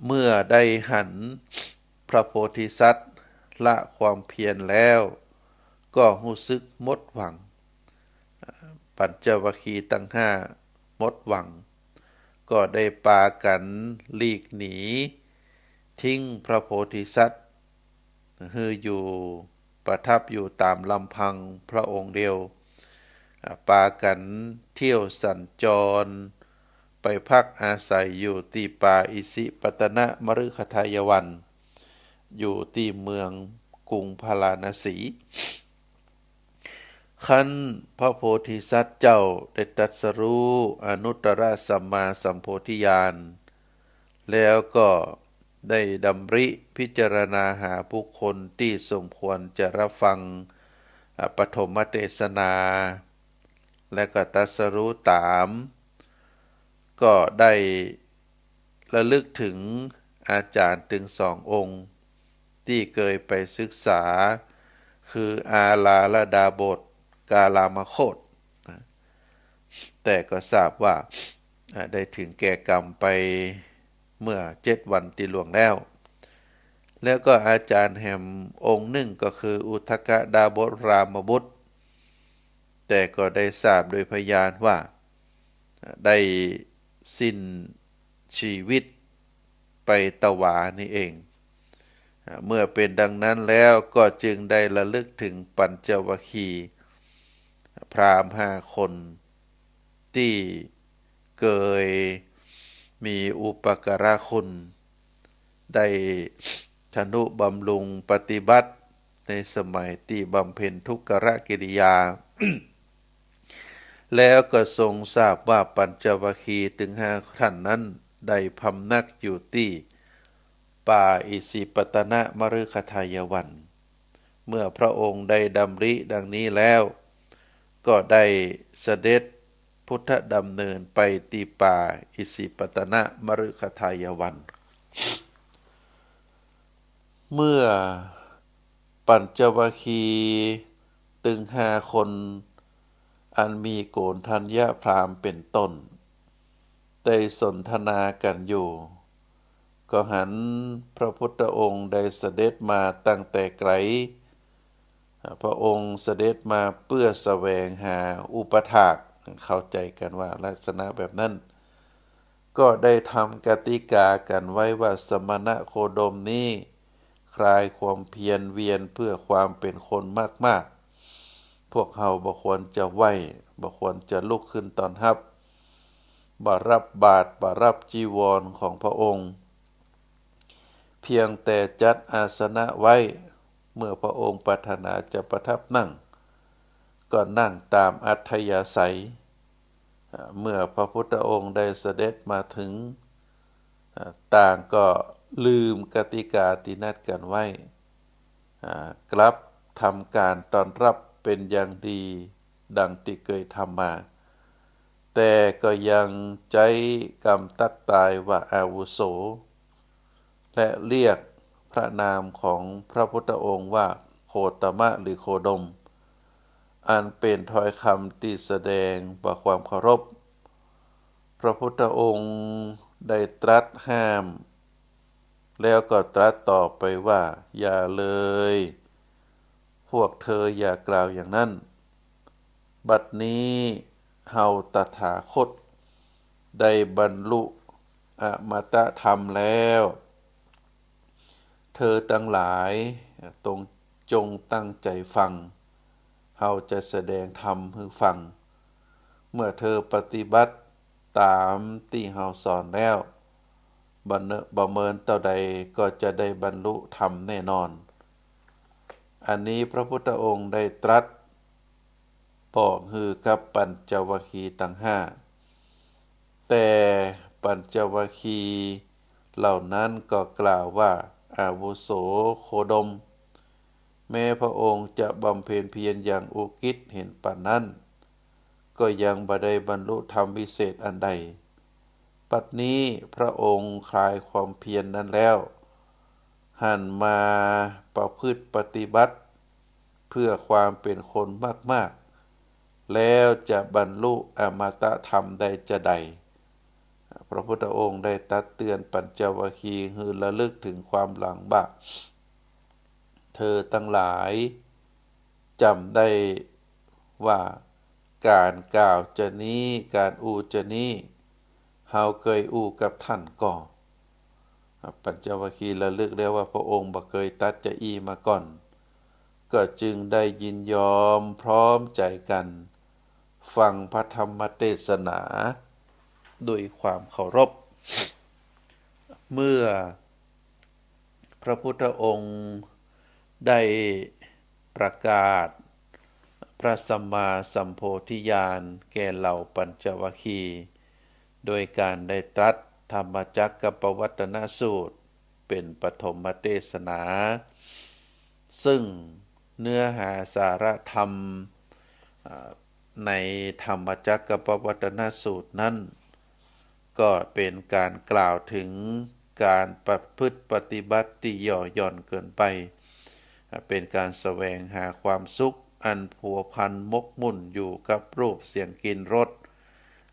เมื่อได้หันพระโพธิสัตว์ละความเพียรแล้วก็รู้สึกหมดหวังปัญจวัคคีย์ทั้ง5หมดหวังก็ได้ปากันหลีกหนีทิ้งพระโพธิสัตว์ฮืออยู่ประทับอยู่ตามลำพังพระองค์เดียวปากันเที่ยวสัญจรไปพักอาศัยอยู่ที่ป่าอิสิปตนมฤคทายวัน อยู่ที่เมืองกรุงพาราณสีขั้นพระโพธิสัตว์เจ้าได้ตรัสรู้อนุตตรสัมมาสัมโพธิญาณแล้วก็ได้ดำริพิจารณาหาผู้คนที่สมควรจะรับฟังปฐมเทศนา และก็ตรัสรู้ตาม ก็ได้ระลึกถึงอาจารย์ถึงสององค์ ที่เคยไปศึกษาคืออาลาลดาบทกาลามโคตแต่ก็ทราบว่าได้ถึงแก่กรรมไปเมื่อ7 วันที่ล่วงแล้ว แล้วก็อาจารย์แห่มองค์หนึ่งก็คืออุทกดาบทรามบุตร แต่ก็ได้ทราบโดยพยานว่าได้สิ้นชีวิตไปตวานี่เอง เมื่อเป็นดังนั้นแล้วก็จึงได้ระลึกถึงปัญจวัคคีย์พราหมณ์5 คนที่เคยมีอุปการะคุณได้ทนุบำรุงปฏิบัติในสมัยที่บำเพ็ญทุกขกิริยา แล้วก็ทรงทราบว่าปัญจวัคคีย์ถึง5 ท่านนั้นได้พำนักอยู่ที่ป่าอิสิปตนมฤคทายวัน เมื่อพระองค์ได้ดำริดังนี้แล้วก็ได้เสด็จพุทธดำเนินไปที่ป่าอิสิปตนมฤคทายวัน เมื่อปัญจวัคคีย์ถึง5 คนอันมีโกณฑัญญพราหมณ์เป็นต้นได้สนทนากันอยู่ก็หันพระพุทธองค์ได้เสด็จมาตั้งแต่ไกลพระองค์เสด็จมาเพื่อแสวงหาอุปถากเข้าใจกันว่าลักษณะแบบนั้นก็ได้ทำกติกากันไว้ว่าสมณะโคดมนี้คลายความเพียรเวียนเพื่อความเป็นคนมากๆพวกเขาบ่ควรจะไหวบ่ควรจะลุกขึ้นตอนรับบ่รับบาตรบ่รับจีวรของพระองค์เพียงแต่จัดอาสนะไว้เมื่อพระองค์ปรารถนาจะประทับนั่งก็นั่งตามอัธยาศัยเมื่อพระพุทธองค์ได้เสด็จมาถึงต่างก็ลืมกติกาที่นัดกันไว้กลับทำการต้อนรับเป็นอย่างดีดังที่เคยทำมาแต่ก็ยังใจกำตักตายว่าอาวุโสและเรียกพระนามของพระพุทธองค์ว่าโคตมะหรือโคดมอันเป็นถ้อยคำที่แสดงว่าความเคารพพระพุทธองค์ได้ตรัสห้ามแล้วก็ตรัสต่อไปว่าอย่าเลยพวกเธออย่ากล่าวอย่างนั้นบัดนี้เฮาตถาคตได้บรรลุอมตะธรรมแล้วเธอทั้งหลายจงตั้งใจฟังเฮาจะแสดงธรรมให้ฟังเมื่อเธอปฏิบัติตามที่เฮาสอนแล้วบ่เมินเท่าใดก็จะได้บรรลุธรรมแน่นอนอันนี้พระพุทธองค์ได้ตรัสบอกฮือกับปัญจวัคคีย์ทั้ง5แต่ปัญจวัคคีย์เหล่านั้นก็กล่าวว่าอาวุโสโคดมแม้พระองค์จะบำเพ็ญเพียรอย่างอุกิจเห็นปานนั้นก็ยังบ่ได้บรรลุธรรมวิเศษอันใดปัจจุนี้พระองค์คลายความเพียรนั้นแล้วหันมาประพฤติปฏิบัติเพื่อความเป็นคนมากๆแล้วจะบรรลุอมตะธรรมได้จะใดพระพุทธองค์ได้ตักเตือนปัญจวัคคีย์ให้ระลึกถึงความหลังว่าเธอทั้งหลายจำได้ว่าการกล่าวจะนี้การอูจะนี้เฮาเคยอูกับท่านก่อนปัญจวัคคีย์ระลึกได้ว่าพระองค์บ่เคยตัดจะอีมาก่อนก็จึงได้ยินยอมพร้อมใจกันฟังพระธรรมเทศนาด้วยความเคารพเมื่อ พระพุทธองค์ได้ประกาศพระสัมมาสัมโพธิญาณแก่เหล่าปัญจวัคคีย์โดยการได้ตรัสธรรมจักรกับปวัตตนสูตรเป็นปฐมเทศนา ซึ่งเนื้อหาสาระธรรมในธรรมจักรกับปวัตตนสูตรนั้นก็เป็นการกล่าวถึงการประพฤติปฏิบัติที่ย่อหย่อนเกินไปเป็นการแสวงหาความสุขอันพัวพันมกมุ่นอยู่กับรูปเสียงกลิ่นรส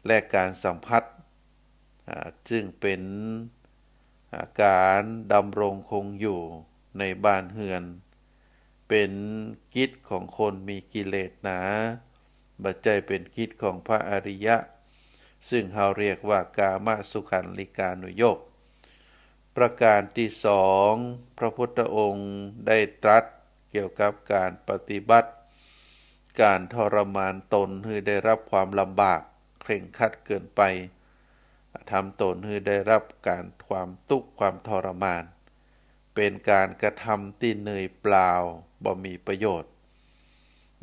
และการสัมผัสจึงเป็นการดำรงคงอยู่ในบ้านเฮือนเป็นกิจของคนมีกิเลสหนาบัจจัยเป็นกิจของพระอริยะซึ่งเราเรียกว่ากามสุขันลิกานุโยคประการที่สองพระพุทธองค์ได้ตรัสเกี่ยวกับการปฏิบัติการทรมานตนให้ได้รับความลำบากเคร่งครัดเกินไปทำตนให้ได้รับการความทุกข์ความทรมานเป็นการกระทำที่เหนื่อยเปล่าบ่มีประโยชน์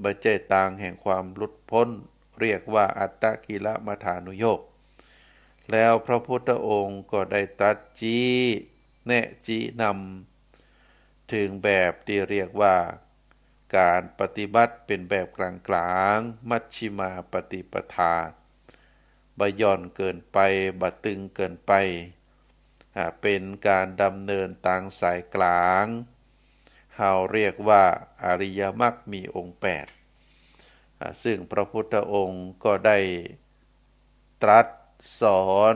บัจจัยต่างแห่งความหลุดพ้นเรียกว่าอัตตกิลมัฏฐานุโยคแล้วพระพุทธองค์ก็ได้ตรัสชี้แนะชี้นำถึงแบบที่เรียกว่าการปฏิบัติเป็นแบบกลางๆมัชฌิมาปฏิปทาบ่หย่อนเกินไปบ่ตึงเกินไปเป็นการดำเนินทางสายกลางเราเรียกว่าอริยมรรคมีองค์8ซึ่งพระพุทธองค์ก็ได้ตรัสสอน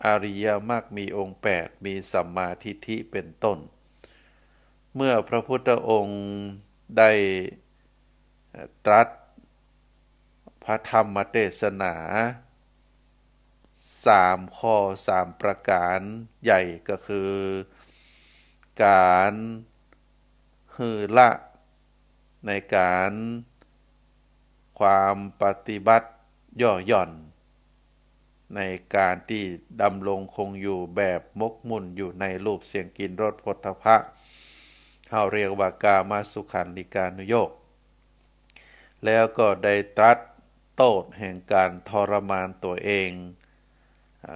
อริยมรรคมีองค์8มีสัมมาทิฏฐิเป็นต้นเมื่อพระพุทธองค์ได้ตรัสพระธรรมเทศนา3ข้อ3ประการใหญ่ก็คือการหือละในการความปฏิบัติย่อหย่อนในการที่ดำรงคงอยู่แบบมกมุ่นอยู่ในรูปเสียงกลิ่นรสโผฏฐัพพะเราเรียกว่ากามสุขันลิกานุโยคแล้วก็ได้ตรัสโทษแห่งการทรมานตัวเอง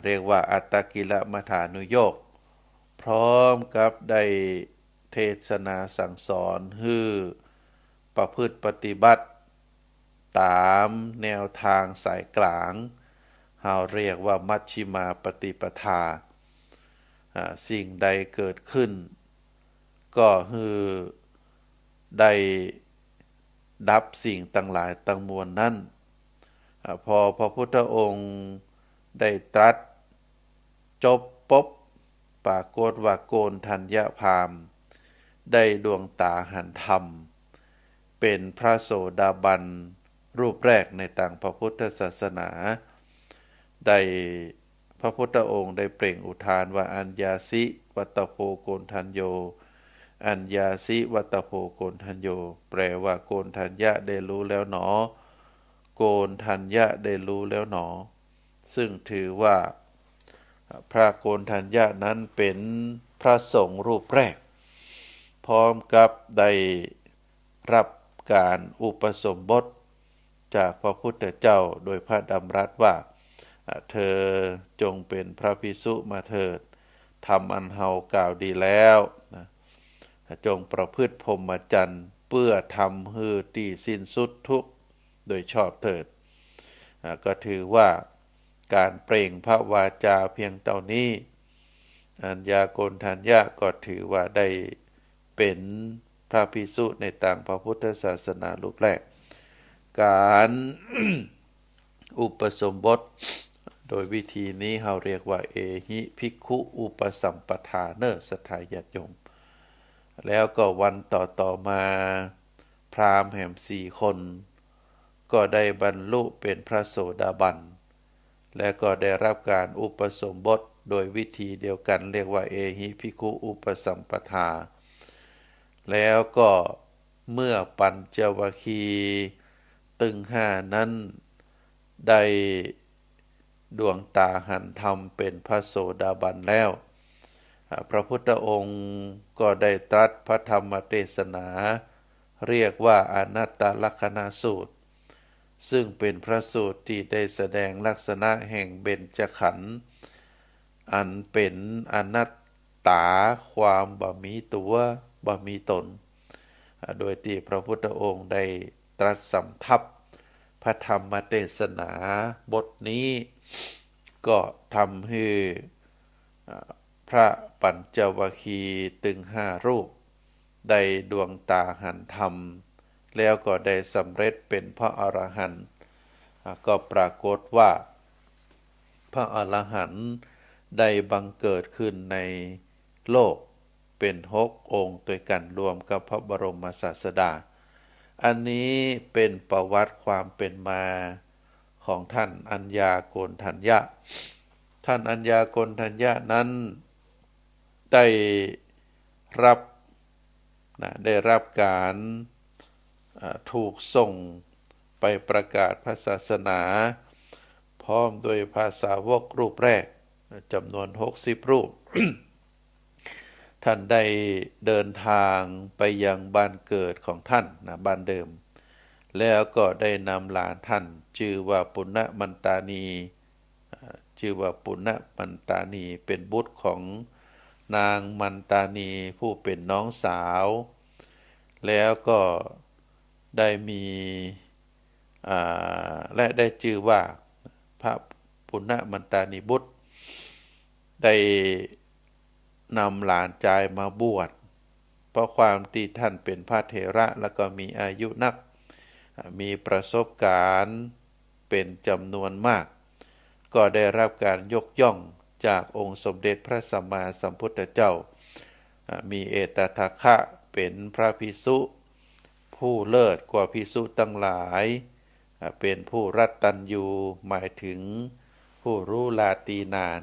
เรียกว่าอัตตกิลมัฏฐานุโยคพร้อมกับได้เทศนาสั่งสอนให้ประพฤติปฏิบัติตามแนวทางสายกลางเราเรียกว่ามัชฌิมาปฏิปทาสิ่งใดเกิดขึ้นก็คือได้ดับสิ่งต่างหลายต่างมวลนั้นพอพระพุทธองค์ได้ตรัสจบปุ๊บปรากฏว่าโกณฑัญญพราหมณ์ได้ดวงตาหันธรรมเป็นพระโสดาบันรูปแรกในทางพระพุทธศาสนาได้พระพุทธองค์ได้เปล่งอุทานว่าอัญญาสิวัตตโพโกณฑัญโยอัญญาสิวัตตโพโกณฑัญโยแปลว่าโกณฑัญญะได้รู้แล้วหนอโกณฑัญญะได้รู้แล้วหนอซึ่งถือว่าพระโกณฑัญญะนั้นเป็นพระสงฆ์รูปแรกพร้อมกับได้รับการอุปสมบทจากพระพุทธเจ้าโดยพระดำรัสว่าเธอจงเป็นพระภิกษุมาเถิดทำอันเฮากล่าวดีแล้วจงประพฤติพรหมจรรย์เพื่อทำให้ที่สิ้นสุดทุกข์โดยชอบเถิดก็ถือว่าการเปล่งพระวาจาเพียงเท่านี้อัญญาโกณฑัญญะก็ถือว่าได้เป็นพระภิกษุในทางพระพุทธศาสนารูปแรกการ อุปสมบทโดยวิธีนี้เราเรียกว่าเอหิภิกขุอุปสัมปทาเนสัทธาญาติโยมแล้วก็วันต่อมาพราหมณ์แห่ง4 คนก็ได้บรรลุเป็นพระโสดาบันและก็ได้รับการอุปสมบทโดยวิธีเดียวกันเรียกว่าเอหิภิกขุอุปสัมปทาแล้วก็เมื่อปัญจวัคคีย์ตึง5นั้นได้ดวงตาหันธรรมเป็นพระโสดาบันแล้ว พระพุทธองค์ก็ได้ตรัสพระธรรมเทศนาเรียกว่าอนัตตลักษณสูตรซึ่งเป็นพระสูตรที่ได้แสดงลักษณะแห่งเบญจขันธ์อันเป็นอนัตตาความบ่มีตัวบ่มีตนโดยที่พระพุทธองค์ได้ตรัสสำทับพระธรรมเทศนาบทนี้ก็ทำให้พระปัญจวัคคีย์ถึง5 รูปได้ดวงตาหันธรรมแล้วก็ได้สำเร็จเป็นพระอรหันต์ก็ปรากฏว่าพระอรหันต์ได้บังเกิดขึ้นในโลกเป็น6 องค์ด้วยกันรวมกับพระบรมศาสดาอันนี้เป็นประวัติความเป็นมาของท่านอัญญาโกณฑัญญะท่านอัญญาโกณฑัญญะนั้นได้รับการถูกส่งไปประกาศพระศาสนาพร้อมโดยภาษาวกรูปแรกจำนวน60 รูป ท่านได้เดินทางไปยังบ้านเกิดของท่านบ้านเดิมแล้วก็ได้นำหลานท่านชื่อว่าปุณณมันตานีเป็นบุตรของนางมันตานีผู้เป็นน้องสาวแล้วก็ได้มีและได้ชื่อว่าพระปุณณมันตานีบุตรได้นำหลานชายมาบวชเพราะความที่ท่านเป็นพระเถระแล้วก็มีอายุนักมีประสบการณ์เป็นจำนวนมากก็ได้รับการยกย่องจากองค์สมเด็จพระสัมมาสัมพุทธเจ้ามีเอตทัคคะเป็นพระภิกษุผู้เลิศกว่าภิกษุทั้งหลายเป็นผู้รัตตัญญูหมายถึงผู้รู้ลาตีนาน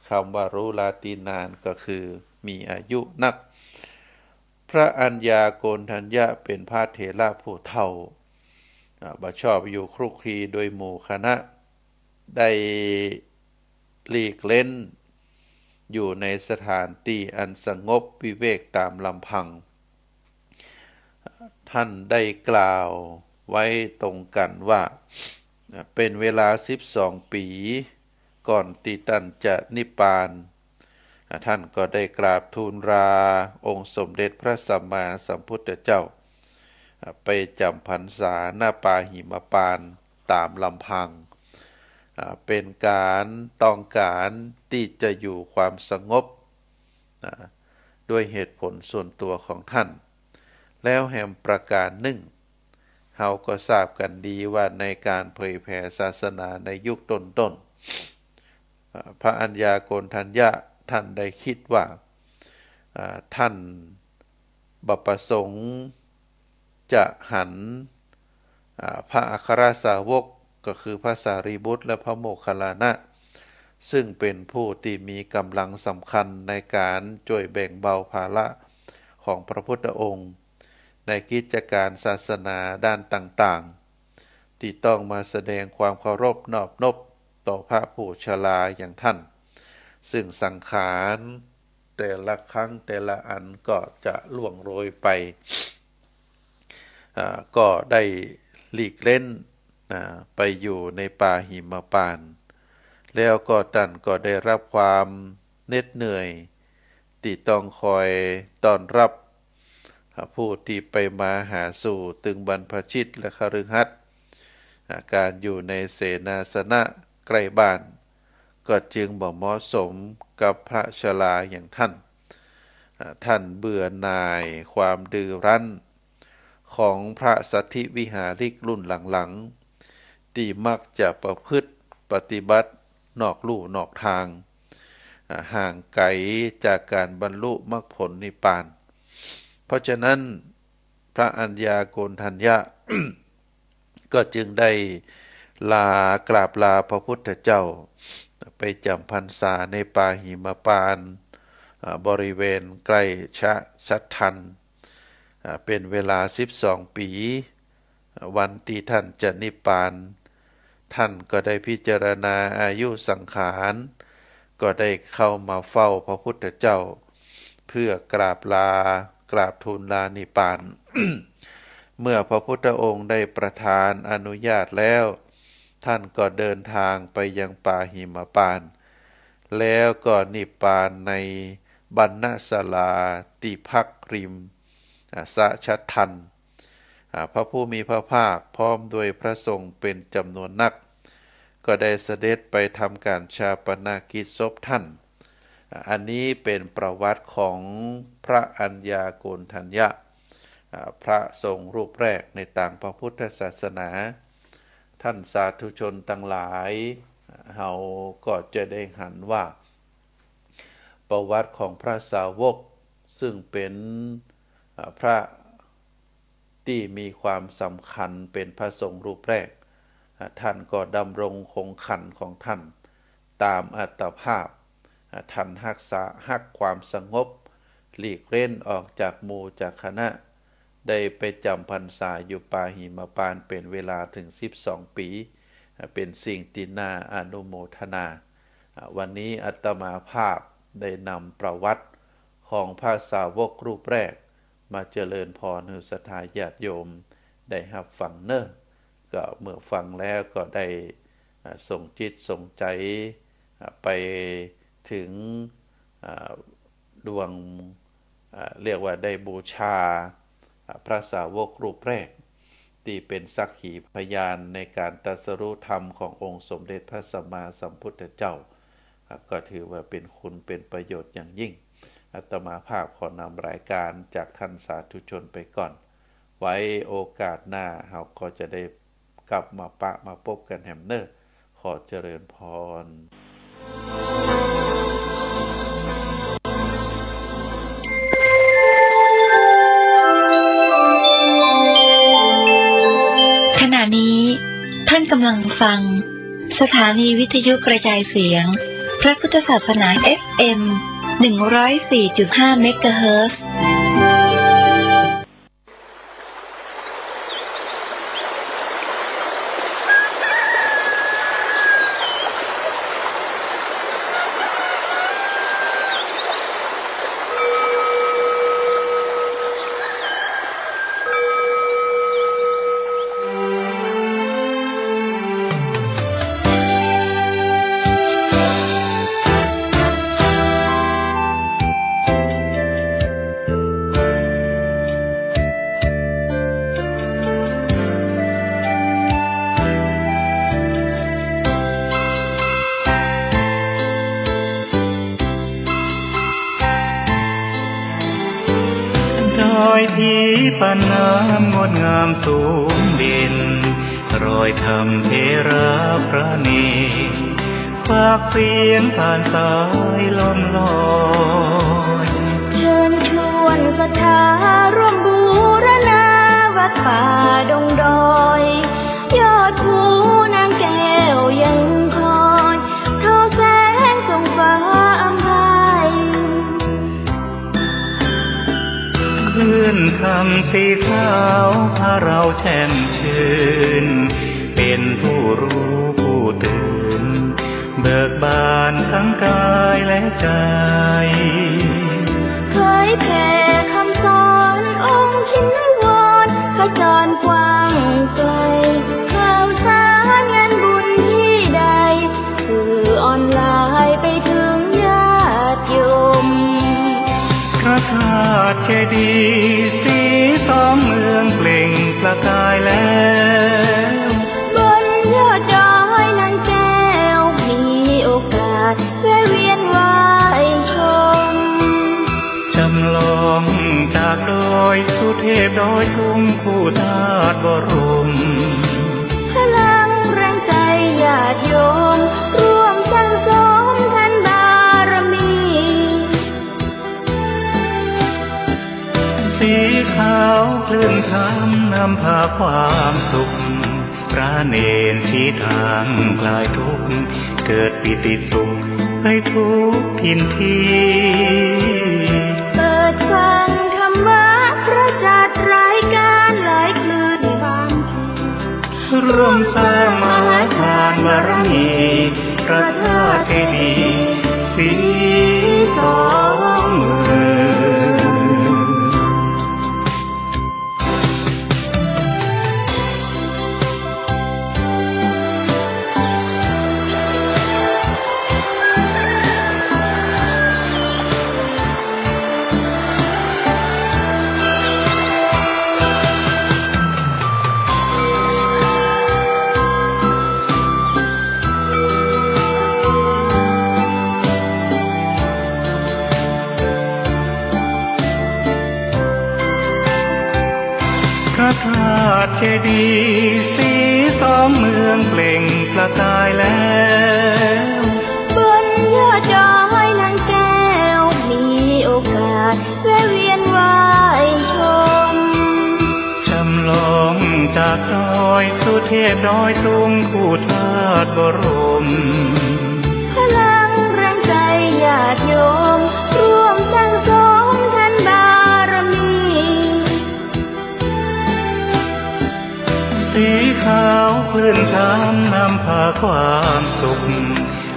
คำว่ารู้ลาตีนานก็คือมีอายุนักพระอัญญาโกณฑัญญะเป็นพระเถระผู้เฒ่าบ่ชอบอยู่คลุกคลีโดยหมู่คณะได้หลีกเล่นอยู่ในสถานที่อันสงบวิเวกตามลำพังท่านได้กล่าวไว้ตรงกันว่าเป็นเวลา12 ปีก่อนที่ท่านจะนิพพานท่านก็ได้กราบทูลลาองค์สมเด็จพระสัมมาสัมพุทธเจ้าไปจำพรรษาหน้าป่าหิมพานต์ตามลำพังเป็นการต้องการที่จะอยู่ความสงบด้วยเหตุผลส่วนตัวของท่านแล้วแห่งประการหนึ่งเราก็ทราบกันดีว่าในการเผยแผ่ศาสนาในยุคต้นๆพระอัญญาโกณฑัญญะท่านได้คิดว่าท่านบประสงค์จะหันพระอัครสาวกก็คือพระสารีบุตรและพระโมคคัลลานะซึ่งเป็นผู้ที่มีกำลังสำคัญในการช่วยแบ่งเบาภาระของพระพุทธองค์ในกิจการศาสนาด้านต่างๆที่ต้องมาแสดงความเคารพนอบนบต่อพระผู้ชราอย่างท่านซึ่งสังขารแต่ละครั้งแต่ละอันก็จะล่วงโรยไปก็ได้หลีกเล่นไปอยู่ในป่าหิมพานต์แล้วก็ท่านก็ได้รับความเหน็ดเหนื่อยที่ต้องคอยต้อนรับผู้ที่ไปมาหาสู่ตึงบรรพชิตและคฤหัสถ์การอยู่ในเสนาสนะใกล้บ้านก็จึงบ่เหมาะสมกับพระชราอย่างท่านท่านเบื่อหน่ายความดื้อรั้นของพระสัทธิวิหาริกรุ่นหลังๆที่มักจะประพฤติปฏิบัตินอกลู่นอกทางห่างไกลจากการบรรลุมรรคผลนิพพานเพราะฉะนั้นพระอัญญาโกณฑัญญะ ก็จึงได้กราบลาพระพุทธเจ้าไปจำพรรษาในป่าหิมพานต์บริเวณใกล้ชัดทันเป็นเวลา12 ปีวันที่ท่านจะนิพพานท่านก็ได้พิจารณาอายุสังขารก็ได้เข้ามาเฝ้าพระพุทธเจ้า เพื่อกราบลากราบทูลลานิพพาน เมื่อพระพุทธองค์ได้ประทานอนุญาตแล้วท่านก็เดินทางไปยังป่าหิมพานต์แล้วก็นิพพานในบรรณศาลาติภักริมสะชะทันพระผู้มีพระภาคพร้อมด้วยพระสงฆ์เป็นจำนวนนักก็ได้เสด็จไปทำการชาปนกิจศพท่านอันนี้เป็นประวัติของพระอัญญาโกณฑัญญะพระสงฆ์รูปแรกในต่างพระพุทธศาสนาท่านสาธุชนทั้งหลายเฮาก็จะได้หันว่าประวัติของพระสาวกซึ่งเป็นพระที่มีความสำคัญเป็นพระสงฆ์รูปแรกท่านก็ดำรงคงขันของท่านตามอัตภาพท่านรักความสงบหลีกเล่นออกจากหมู่จากคณะได้ไปจำพรรษาอยู่ป่าหิมพานต์เป็นเวลาถึง12 ปีเป็นสิ่งที่น่าอนุโมทนาวันนี้อาตมาภาพได้นำประวัติของพระสาวกรูปแรกมาเจริญพรให้ศรัทธาญาติโยมได้รับฟังเนอะก็เมื่อฟังแล้วก็ได้ส่งจิตส่งใจไปถึงดวงเรียกว่าได้บูชาพระสาวกรูปแรกที่เป็นสักขีพยานในการตรัสรู้ธรรมขององค์สมเด็จพระสัมมาสัมพุทธเจ้าก็ถือว่าเป็นคุณเป็นประโยชน์อย่างยิ่งอาตมาภาพขอนำรายการจากท่านสาธุชนไปก่อนไว้โอกาสหน้าเราก็จะได้กลับมาพบกันแฮมเนอร์ขอเจริญพรขณะนี้ท่านกำลังฟังสถานีวิทยุกระจายเสียงพระพุทธศาสนา FM 104.5 เมกะเฮิรตซ์ที่ปานน้ำงดงามสูงเด่นรอยธรรมเทระพระเนตรฝากเสียงผ่านสายลมลอยเชิญชวนศรัทธาร่วมบูรณาวัดป่าดงดอยยอดภูนางแก้วยังคอยทอแสงส่องฟ้าอำไพขึ้นคำสีขาวพาเราแช่มชื่นเป็นผู้รู้ผู้ตื่นเบิกบานทั้งกายและใจเคยแผ่คำสอนองค์ชินวรขจรกว้างไกลข่าวสารงานบุญที่ใดสื่อออนไลน์ไปถึงญาติโยมพระธาตุเจดีย์สีสองเมืองเปล่งประกายแล้วบนยอดดอยนางแก้วมีโอกาสแวะเวียนไหว้ชมจำลองจากดอยสุเทพดอยทุ่งคู่ธาตุบรมพลังแรงใจญาติโยมร่วมสร้างสมทันบารมีสีขาวคลื่นธรรมนำพาความสุขพระเนรชี้ทางคลายทุกข์เกิดปิติสุขให้ทุกทินทีเปิดฟังธรรมะพระจัดรายการหลายคลื่นความร่วมสร้างมหาทานบารมีพระธาตุเจดีย์สีสองเมือง ตุเจดีย์สีสองเมืองเปล่งประกายแล้ว บนยอดดอยนางแก้วมีโอกาสแวะเวียนไหว้ชม จำลองจากดอยสุเทพดอยสูงคู่ธาตุบรม พลังแรงใจญาติโยมร่วมสร้างสมท่านบารมี สีขาวคลื่นช้ำนำพาความสุข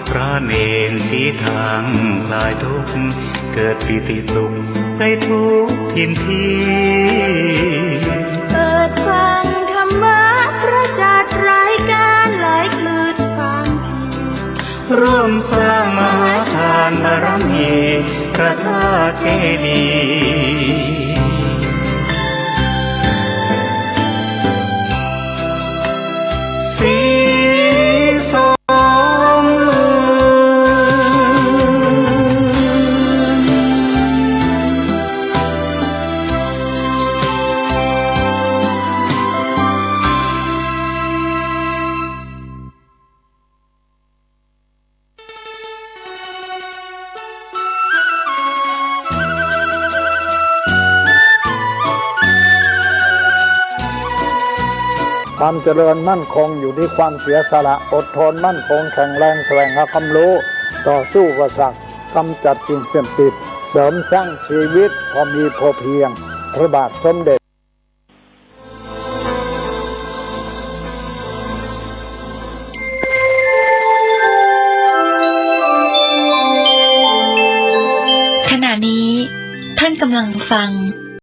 พระเนรสีทางคลายทุกข์เกิดปิติสุขไปทุกทินที่ เปิดฟังธรรมะพระจัดรายการหลายคลืนฟัง ร่วมสร้างมหาทานบารมีพระธาตุเจดีย์สีสองเมืองความเจริญมั่นคงอยู่ที่ความเสียสละอดทนมั่นคงแข็งแรงแสวงหาความรู้ต่อสู้อุปสรรคกำจัดสิ่งเสี่ยงติดเสริมสร้างชีวิตพอมีพอเพียงพระบาทสมเด็จ ขณะนี้ท่านกำลังฟัง